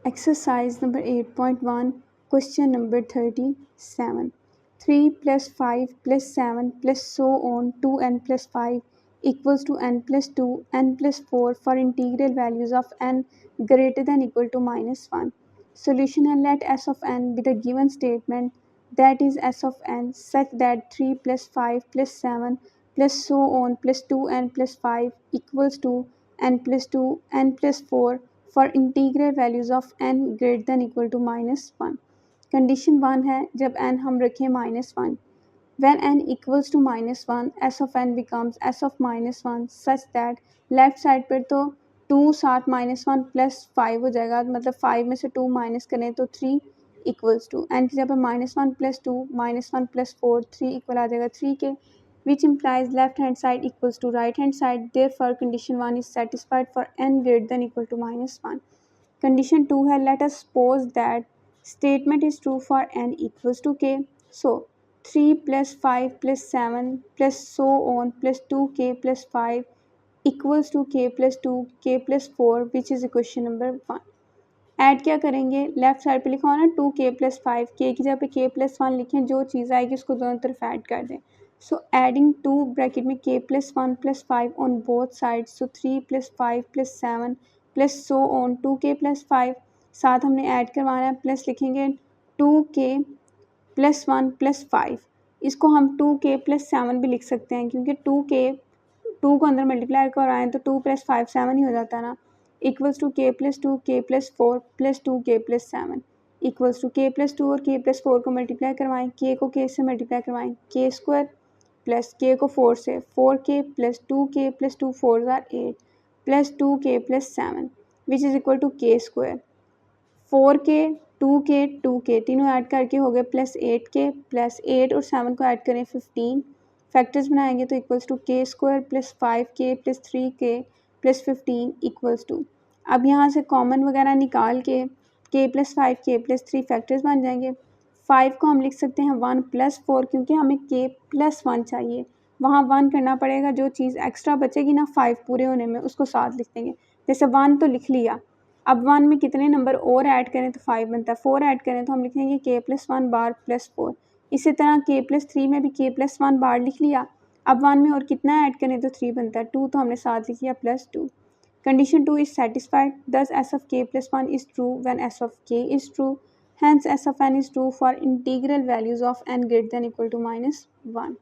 Exercise number 8.1, question number 37. 3 plus 5 plus 7 plus so on 2n plus 5 equals to n plus 2, n plus 4 for integral values of n greater than equal to minus 1. Solution, and let S of n be the given statement, that is S of n such that 3 plus 5 plus 7 plus so on plus 2n plus 5 equals to n plus 2, n plus 4 for integral values of n greater than equal to -1. Condition 1 है जब n हम रखें -1. When n equals to -1, s of n becomes s of -1 such that left side पर तो 2 साथ -1 plus 5 हो जाएगा, मतलब 5 में से 2 माइनस करें तो 3 इक्वल्स टू n की जगह -1 प्लस 2 -1 प्लस 4 3 इक्वल आ जाएगा 3 के, which implies left hand side equals to right hand side. Therefore condition 1 is satisfied for n greater than equal to -1. Condition 2 है, let us suppose that statement is true for n equals to k. So 3 plus 5 plus 7 plus so on plus 2k plus 5 equals to k plus 2 k plus 4, which is equation number 1. Add क्या करेंगे, left side पे लिखा हो ना 2k plus 5, k की जगह पे k plus 1 लिखें, जो चीज़ आएगी उसको दोनों तरफ ऐड कर दें. सो एडिंग 2 ब्रैकेट में k plus 1 plus 5 on both side, so 3 plus 5 plus 7 plus so on 2k plus 5, साथ हमने ऐड करवाना है, प्लस लिखेंगे 2k plus 1 plus 5. इसको हम 2k plus 7 भी लिख सकते हैं, क्योंकि 2 को अंदर मल्टीप्लाई कराएं तो 2 plus 5 7 ही हो जाता है ना, equals to k plus 2 k plus 4 plus 2k plus 7 equals to k plus 2 और k plus 4 को मल्टीप्लाई करवाएं, k को k से मल्टीप्लाई करवाएं, k स्क्वायर प्लस k को 4 से 4k plus 2k plus 2 4 are 8 plus 2k plus 7 which is equal to k square. 4k 2k तीनों add करके हो गए प्लस 8k प्लस 8 और 7 को ऐड करें 15, फैक्टर्स बनाएंगे तो equals to k square plus 5k plus 3k plus 15 equals to. अब यहाँ से कॉमन वगैरह निकाल के k plus 5 k plus 3 factors बन जाएंगे. 5 को हम लिख सकते हैं 1 प्लस 4, क्योंकि हमें k प्लस 1 चाहिए, वहाँ 1 करना पड़ेगा, जो चीज़ एक्स्ट्रा बचेगी ना 5 पूरे होने में उसको साथ लिख देंगे. जैसे 1 तो लिख लिया, अब 1 में कितने नंबर और ऐड करें तो 5 बनता है, 4 ऐड करें तो हम लिखेंगे k प्लस 1 बार प्लस 4. इसी तरह k प्लस 3 में भी k प्लस 1 बार लिख लिया, अब 1 में और कितना ऐड करें तो 3 बनता है, 2 तो हमने साथ लिख लिया plus 2. Condition 2 is satisfied, thus s of k plus 1 is true when s of k is true. Hence s of n is true for integral values of n greater than equal to -1.